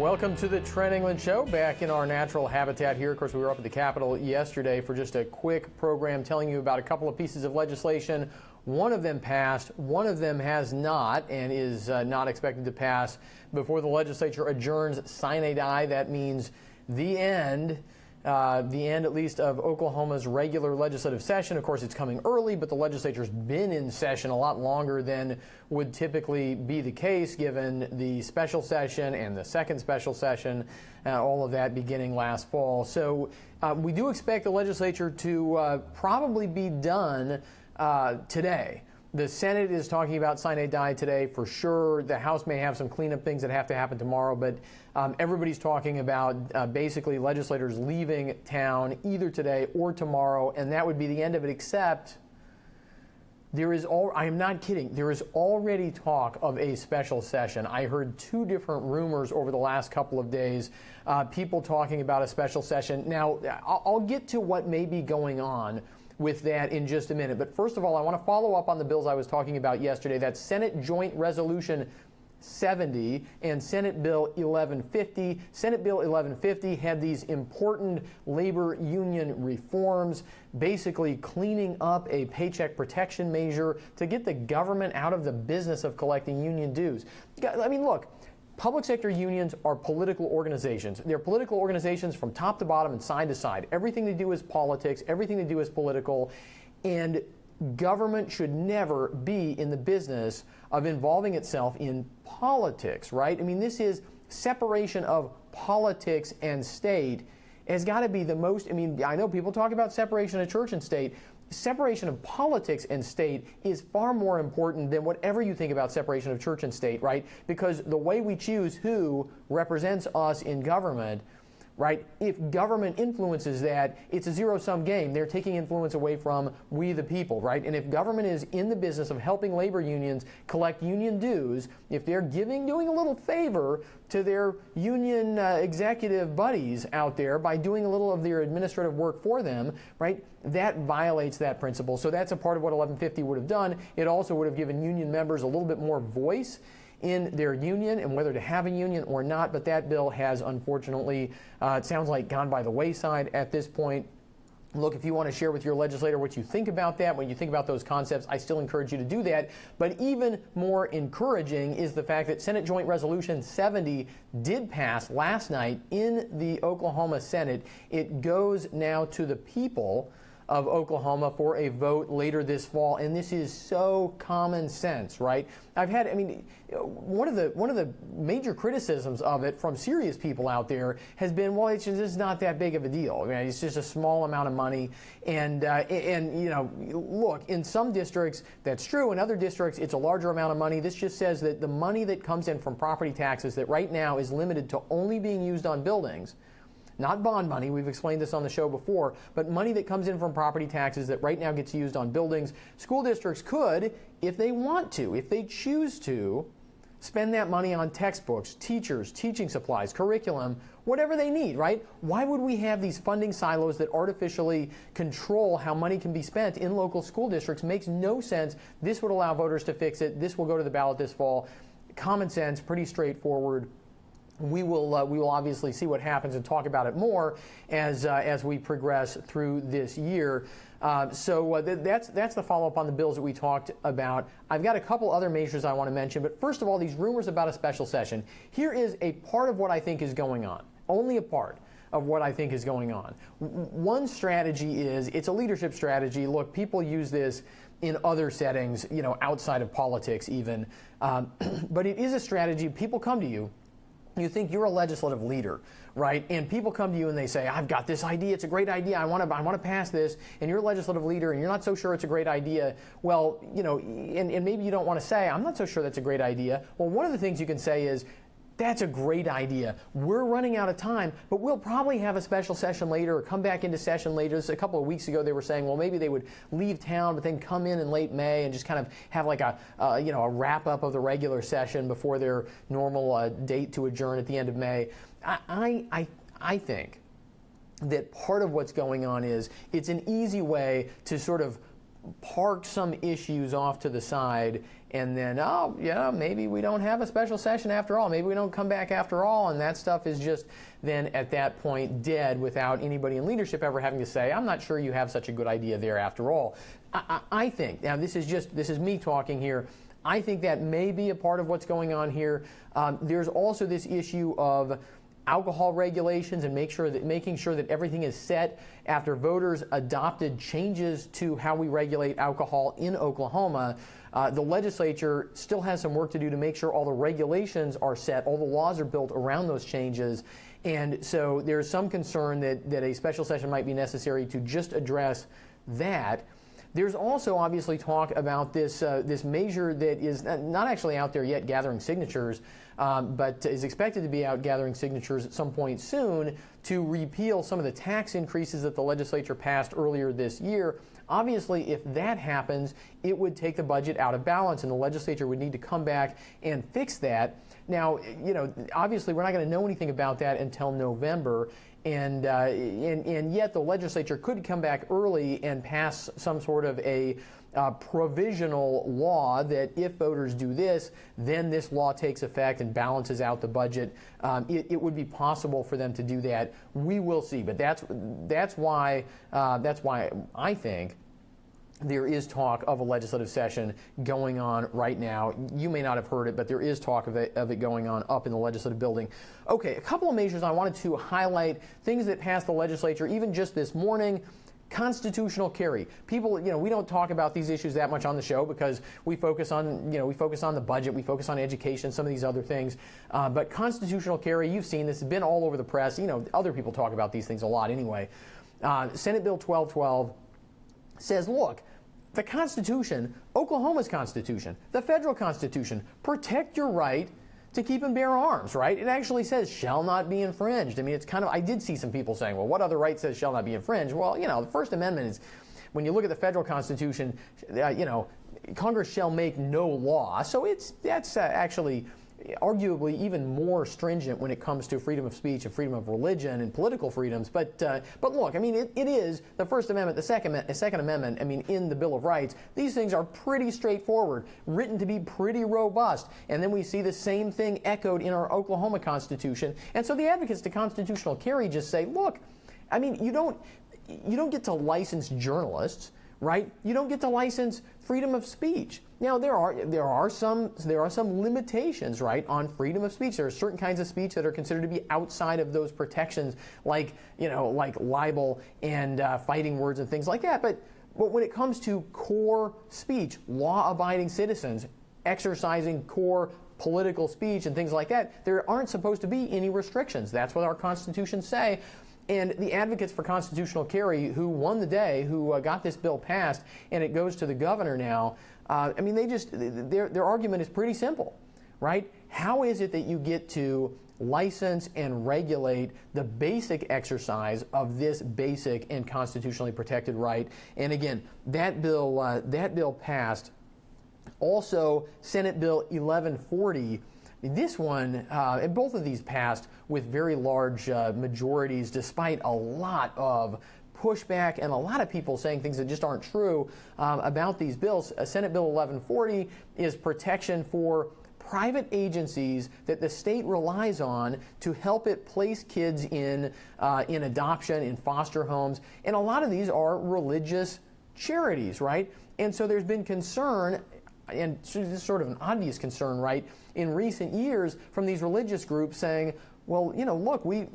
Welcome to the Trent England Show, back in our natural habitat here. Of course, we were up at the Capitol yesterday for just a quick program telling you about a couple of pieces of legislation. One of them passed, one of them has not, and is not expected to pass before the legislature adjourns Sine Die. That means the end at least of Oklahoma's regular legislative session. Of course, it's coming early, but the legislature's been in session a lot longer than would typically be the case given the special session and the second special session, all of that beginning last fall. So we do expect the legislature to probably be done today. The Senate is talking about Sine Die today for sure. The House may have some cleanup things that have to happen tomorrow, but everybody's talking about basically legislators leaving town either today or tomorrow, and that would be the end of it, except I am not kidding, there is already talk of a special session. I heard two different rumors over the last couple of days, people talking about a special session. Now, I'll get to what may be going on with that in just a minute. But first of all, I want to follow up on the bills I was talking about yesterday. That's Senate Joint Resolution 70 and Senate Bill 1150. Senate Bill 1150 had these important labor union reforms, basically cleaning up a paycheck protection measure to get the government out of the business of collecting union dues. I mean, look, public sector unions are political organizations. They're political organizations from top to bottom and side to side. Everything they do is politics. Everything they do is political. And government should never be in the business of involving itself in politics, right? I mean, this is separation of politics and state has got to be the most, I mean, I know people talk about separation of church and state. Separation of politics and state is far more important than whatever you think about separation of church and state, right? Because the way we choose who represents us in government, right? If government influences that, it's a zero-sum game. They're taking influence away from we the people, right? And if government is in the business of helping labor unions collect union dues, if they're doing a little favor to their union executive buddies out there by doing a little of their administrative work for them, right, that violates that principle. So that's a part of what 1150 would have done. It also would have given union members a little bit more voice in their union and whether to have a union or not, but that bill has unfortunately, it sounds like, gone by the wayside at this point. Look, if you want to share with your legislator what you think about that, when you think about those concepts, I still encourage you to do that. But even more encouraging is the fact that Senate Joint Resolution 70 did pass last night in the Oklahoma Senate. It goes now to the people of Oklahoma for a vote later this fall, and this is so common sense, right? One of the major criticisms of it from serious people out there has been, well, it's just not that big of a deal. I mean, it's just a small amount of money, and you know, look, in some districts that's true. In other districts, it's a larger amount of money. This just says that the money that comes in from property taxes that right now is limited to only being used on buildings. Not bond money, we've explained this on the show before, but money that comes in from property taxes that right now gets used on buildings. School districts could, if they want to, if they choose to, spend that money on textbooks, teachers, teaching supplies, curriculum, whatever they need, right? Why would we have these funding silos that artificially control how money can be spent in local school districts? Makes no sense. This would allow voters to fix it. This will go to the ballot this fall. Common sense, pretty straightforward. We will obviously see what happens and talk about it more as we progress through this year. That's the follow-up on the bills that we talked about. I've got a couple other measures I want to mention, but first of all, these rumors about a special session. Here is a part of what I think is going on, only a part of what I think is going on. One strategy is, it's a leadership strategy. Look, people use this in other settings, you know, outside of politics even, but it is a strategy. People come to you. You think you're a legislative leader, right? And people come to you and they say, I've got this idea. It's a great idea. I want to pass this. And you're a legislative leader and you're not so sure it's a great idea. Well, you know, and maybe you don't want to say, I'm not so sure that's a great idea. Well, one of the things you can say is, that's a great idea. We're running out of time, but we'll probably have a special session later or come back into session later. A couple of weeks ago, they were saying, well, maybe they would leave town, but then come in late May and just kind of have like a wrap up of the regular session before their normal date to adjourn at the end of May. I think that part of what's going on is it's an easy way to sort of park some issues off to the side and then, oh, yeah, maybe we don't have a special session after all. Maybe we don't come back after all, and that stuff is just then at that point dead without anybody in leadership ever having to say, I'm not sure you have such a good idea there after all. I think, now this is me talking here, I think that may be a part of what's going on here. There's also this issue of alcohol regulations and making sure that everything is set after voters adopted changes to how we regulate alcohol in Oklahoma. The legislature still has some work to do to make sure all the regulations are set, all the laws are built around those changes. And so there's some concern that a special session might be necessary to just address that. There's also obviously talk about this measure that is not actually out there yet gathering signatures, but is expected to be out gathering signatures at some point soon to repeal some of the tax increases that the legislature passed earlier this year. Obviously, if that happens, it would take the budget out of balance, and the legislature would need to come back and fix that. Now, obviously, we're not going to know anything about that until November. And yet the legislature could come back early and pass some sort of a provisional law that if voters do this, then this law takes effect and balances out the budget. It would be possible for them to do that. We will see, but that's why I think there is talk of a legislative session going on right now. You may not have heard it, but there is talk of it going on up in the legislative building. Okay, a couple of measures I wanted to highlight, things that passed the legislature even just this morning. Constitutional carry. People, we don't talk about these issues that much on the show because we focus on the budget, we focus on education, some of these other things. But constitutional carry, you've seen this, has been all over the press. Other people talk about these things a lot anyway. Senate Bill 1212 says, look, the Constitution, Oklahoma's Constitution, the federal Constitution, protect your right to keep and bear arms, right? It actually says shall not be infringed. I mean, it's kind of, I did see some people saying, well, what other right says shall not be infringed? Well, the First Amendment is, when you look at the federal Constitution, Congress shall make no law. So that's actually arguably even more stringent when it comes to freedom of speech and freedom of religion and political freedoms. But look, I mean, it is the First Amendment, the Second Amendment, I mean, in the Bill of Rights. These things are pretty straightforward, written to be pretty robust. And then we see the same thing echoed in our Oklahoma Constitution. And so the advocates to constitutional carry just say, look, I mean, you don't get to license journalists, right? You don't get to license freedom of speech. Now there are some limitations, right, on freedom of speech. There are certain kinds of speech that are considered to be outside of those protections, like libel and fighting words and things like that. But when it comes to core speech, law-abiding citizens exercising core political speech and things like that, there aren't supposed to be any restrictions. That's what our constitutions say. And the advocates for constitutional carry, who won the day, who got this bill passed, and it goes to the governor now, I mean, their argument is pretty simple, right? How is it that you get to license and regulate the basic exercise of this basic and constitutionally protected right? And again, that bill passed. Also, Senate Bill 1140. This one, and both of these passed with very large majorities, despite a lot of pushback and a lot of people saying things that just aren't true about these bills. Senate Bill 1140 is protection for private agencies that the state relies on to help it place kids in adoption, in foster homes. And a lot of these are religious charities, right? And so there's been concern, and this is sort of an obvious concern, right, in recent years from these religious groups saying, well, look, we're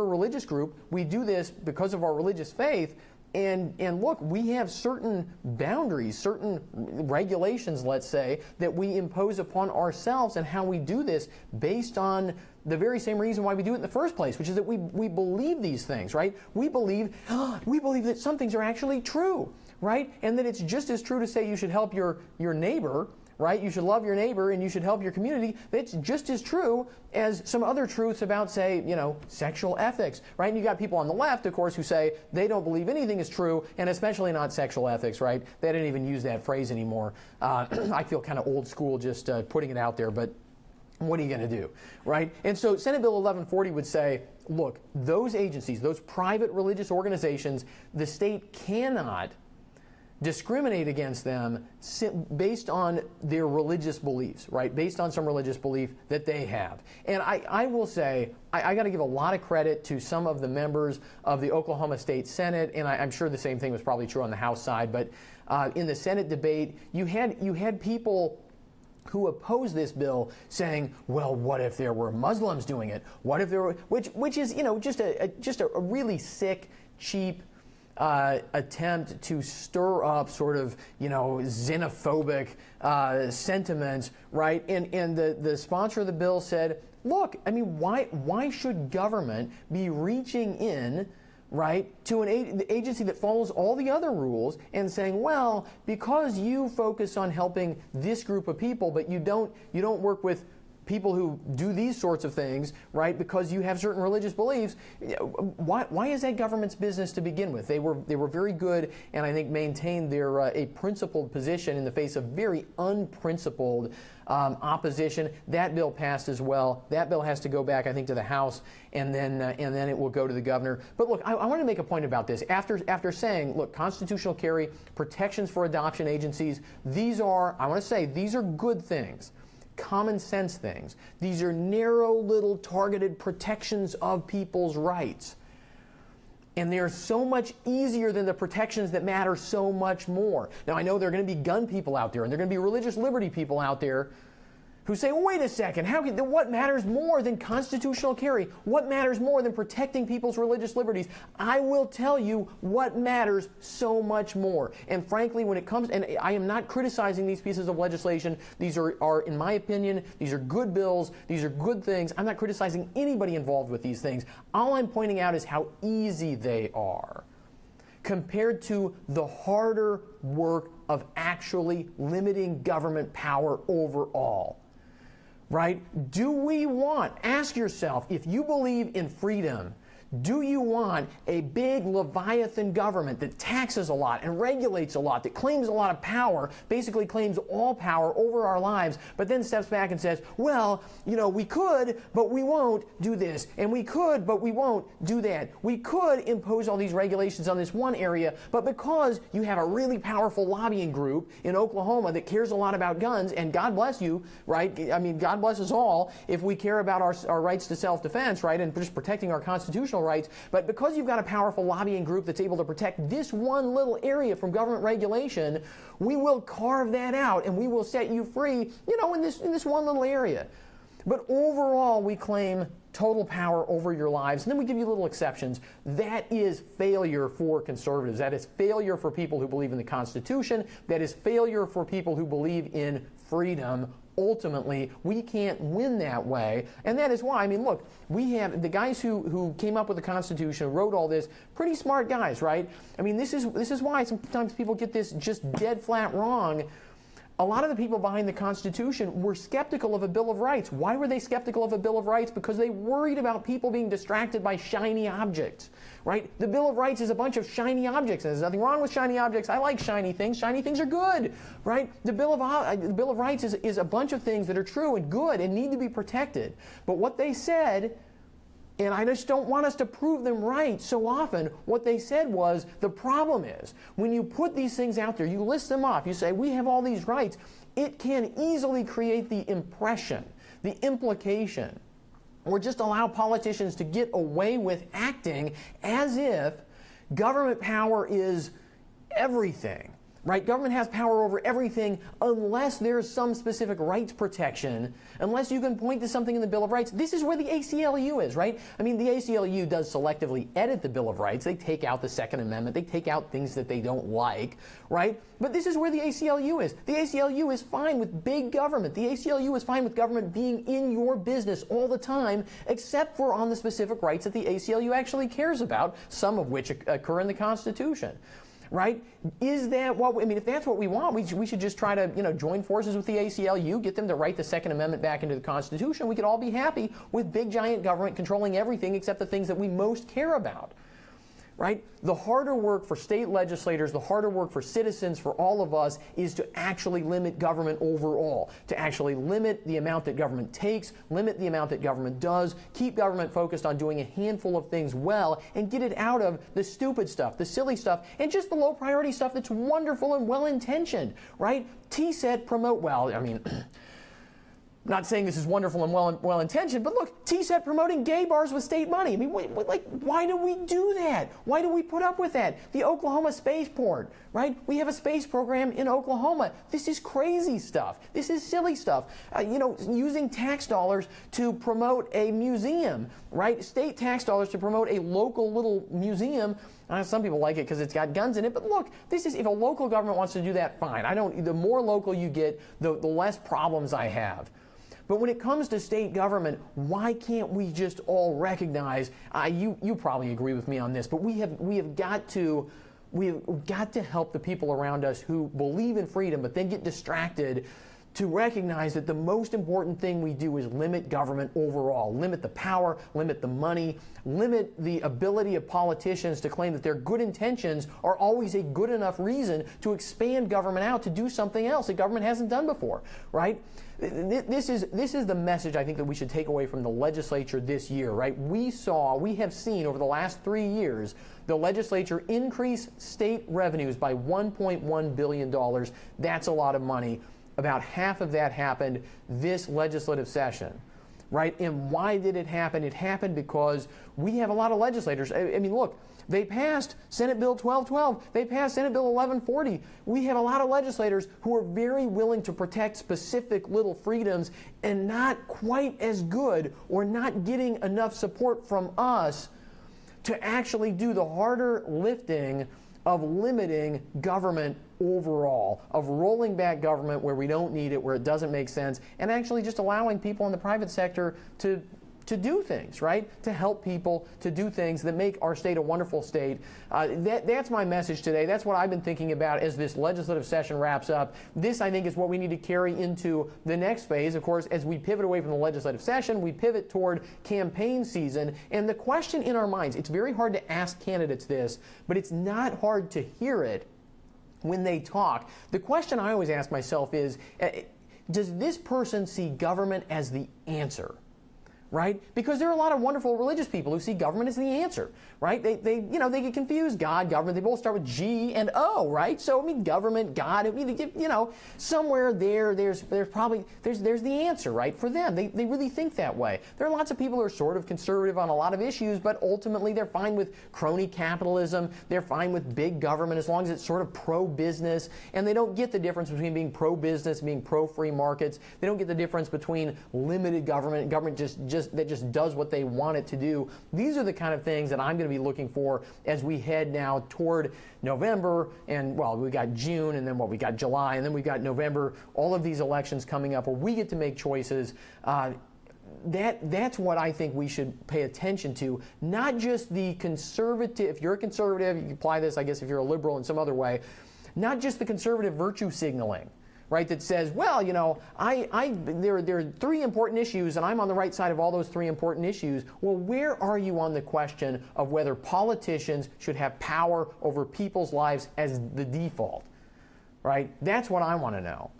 a religious group. We do this because of our religious faith. And look, we have certain boundaries, certain regulations, let's say, that we impose upon ourselves and how we do this based on the very same reason why we do it in the first place, which is that we believe these things, right? We believe that some things are actually true, right? And that it's just as true to say you should help your neighbor, right? You should love your neighbor and you should help your community. That's just as true as some other truths about, say, sexual ethics, right? And you got people on the left, of course, who say they don't believe anything is true, and especially not sexual ethics, right? They didn't even use that phrase anymore. I feel kind of old school just putting it out there, but what are you going to do, right? And so Senate Bill 1140 would say, look, those agencies, those private religious organizations, the state cannot discriminate against them based on their religious beliefs, right? Based on some religious belief that they have. And I will say, I got to give a lot of credit to some of the members of the Oklahoma State Senate, and I'm sure the same thing was probably true on the House side, but in the Senate debate, you had people who opposed this bill saying, well, what if there were Muslims doing it? What if there were, which is, just a really sick, cheap attempt to stir up sort of, xenophobic sentiments, right? And the sponsor of the bill said, look, I mean, why should government be reaching in, right, to an agency that follows all the other rules and saying, well, because you focus on helping this group of people, but you don't work with people who do these sorts of things, right, because you have certain religious beliefs, why is that government's business to begin with? They were very good, and I think maintained their a principled position in the face of very unprincipled opposition. That bill passed as well. That bill has to go back, I think, to the House, and then it will go to the governor. But look, I want to make a point about this. After saying, look, constitutional carry, protections for adoption agencies, these are good things. Common sense things. These are narrow little targeted protections of people's rights. And they're so much easier than the protections that matter so much more. Now, I know there are going to be gun people out there, and there are going to be religious liberty people out there who say, wait a second, what matters more than constitutional carry? What matters more than protecting people's religious liberties? I will tell you what matters so much more. And frankly, when it comes, and I am not criticizing these pieces of legislation, these are, in my opinion, these are good bills, these are good things. I'm not criticizing anybody involved with these things. All I'm pointing out is how easy they are compared to the harder work of actually limiting government power overall. Right? Ask yourself, if you believe in freedom, do you want a big Leviathan government that taxes a lot and regulates a lot, that claims a lot of power, basically claims all power over our lives, but then steps back and says, well, we could, but we won't do this, and we could, but we won't do that. We could impose all these regulations on this one area, but because you have a really powerful lobbying group in Oklahoma that cares a lot about guns, and God bless you, right? I mean, God bless us all if we care about our rights to self-defense, right, and just protecting our constitutional rights, but because you've got a powerful lobbying group that's able to protect this one little area from government regulation, we will carve that out and we will set you free, in this one little area. But overall, we claim total power over your lives, and then we give you little exceptions. That is failure for conservatives. That is failure for people who believe in the Constitution. That is failure for people who believe in freedom. Ultimately, we can't win that way, and that is why, I mean, look, we have the guys who came up with the Constitution, wrote all this, pretty smart guys, right? I mean, this is why sometimes people get this just dead flat wrong. A lot of the people behind the Constitution were skeptical of a Bill of Rights. Why were they skeptical of a Bill of Rights? Because they worried about people being distracted by shiny objects, right? The Bill of Rights is a bunch of shiny objects. And there's nothing wrong with shiny objects. I like shiny things. Shiny things are good, right? The Bill of Rights is a bunch of things that are true and good and need to be protected. But what they said, and I just don't want us to prove them right so often, what they said was, the problem is, when you put these things out there, you list them off, you say, we have all these rights, it can easily create the impression, the implication, or just allow politicians to get away with acting as if government power is everything. Right? Government has power over everything unless there's some specific rights protection, unless you can point to something in the Bill of Rights. This is where the ACLU is, right? I mean, the ACLU does selectively edit the Bill of Rights. They take out the Second Amendment. They take out things that they don't like, right? But this is where the ACLU is. The ACLU is fine with big government. The ACLU is fine with government being in your business all the time, except for on the specific rights that the ACLU actually cares about, some of which occur in the Constitution. Right? Is that what, if that's what we want, we should just try to, join forces with the ACLU, get them to write the Second Amendment back into the Constitution. We could all be happy with big giant government controlling everything except the things that we most care about. right? The harder work for state legislators, the harder work for citizens, for all of us, is to actually limit government overall, to actually limit the amount that government takes, limit the amount that government does, keep government focused on doing a handful of things well, and get it out of the stupid stuff, the silly stuff, and just the low priority stuff that's wonderful and well-intentioned, right? TSET promote, well, I mean, not saying this is wonderful and well-intentioned, but look, TSET promoting gay bars with state money. I mean, why do we do that? Why do we put up with that? The Oklahoma spaceport, right? We have a space program in Oklahoma. This is crazy stuff. This is silly stuff. Using tax dollars to promote a museum, right? State tax dollars to promote a local little museum. Some people like it because it's got guns in it, but look, this is, if a local government wants to do that, fine. The more local you get, the less problems I have. But when it comes to state government, why can't we just all recognize, you probably agree with me on this, but we have got to help the people around us who believe in freedom but then get distracted to recognize that the most important thing we do is limit government overall, limit the power, limit the money, limit the ability of politicians to claim that their good intentions are always a good enough reason to expand government out to do something else that government hasn't done before, right? This is the message I think that we should take away from the legislature this year, right? We have seen over the last 3 years the legislature increase state revenues by $1.1 billion. That's a lot of money. About half of that happened this legislative session, right? And why did it happen? It happened because we have a lot of legislators. I mean, look, they passed Senate Bill 1212. They passed Senate Bill 1140. We have a lot of legislators who are very willing to protect specific little freedoms and not quite as good or not getting enough support from us to actually do the harder lifting of limiting government overall, of rolling back government where we don't need it, where it doesn't make sense, and actually just allowing people in the private sector to do things, right? To help people to do things that make our state a wonderful state. That's my message today. That's what I've been thinking about as this legislative session wraps up. This, I think, is what we need to carry into the next phase. Of course, as we pivot away from the legislative session, we pivot toward campaign season. And the question in our minds, it's very hard to ask candidates this, but it's not hard to hear it when they talk. The question I always ask myself is, does this person see government as the answer? Right? Because there are a lot of wonderful religious people who see government as the answer, right? They get confused. God, government, they both start with G and O, right? So, I mean, government, God, I mean, somewhere there's probably the answer, right? For them, they really think that way. There are lots of people who are sort of conservative on a lot of issues, but ultimately they're fine with crony capitalism. They're fine with big government as long as it's sort of pro-business, and they don't get the difference between being pro-business and being pro-free markets. They don't get the difference between limited government that just does what they want it to do. These are the kind of things that I'm going to be looking for as we head now toward November, and well, we got June, and then we got July, and then we've got November, all of these elections coming up where we get to make choices. That's what I think we should pay attention to, not just the conservative. If you're a conservative, you can apply this, I guess, if you're a liberal in some other way, not just the conservative virtue signaling, right, that says, well, there are 3 important issues, and I'm on the right side of all those 3 important issues. Well, where are you on the question of whether politicians should have power over people's lives as the default, right? That's what I want to know.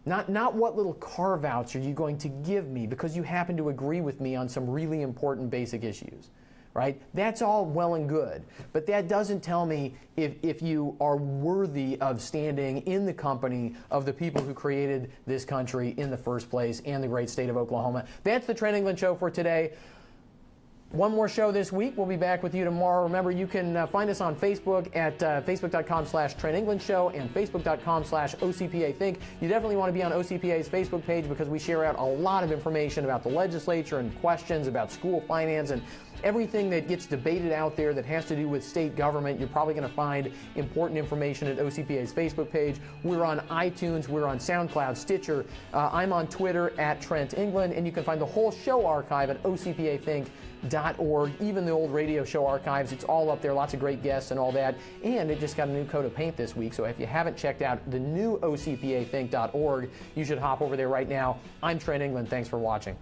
Not what little carve-outs are you going to give me because you happen to agree with me on some really important basic issues. Right? That's all well and good, but that doesn't tell me if you are worthy of standing in the company of the people who created this country in the first place and the great state of Oklahoma. That's the Trent England Show for today. One more show this week. We'll be back with you tomorrow. Remember, you can find us on Facebook at facebook.com/Trent England Show and facebook.com/OCPA Think. You definitely want to be on OCPA's Facebook page because we share out a lot of information about the legislature and questions about school finance and everything that gets debated out there that has to do with state government. You're probably going to find important information at OCPA's Facebook page. We're on iTunes. We're on SoundCloud, Stitcher. I'm on Twitter at Trent England, and you can find the whole show archive at OCPAthink.org, even the old radio show archives. It's all up there, lots of great guests and all that. And it just got a new coat of paint this week, so if you haven't checked out the new OCPAthink.org, you should hop over there right now. I'm Trent England. Thanks for watching.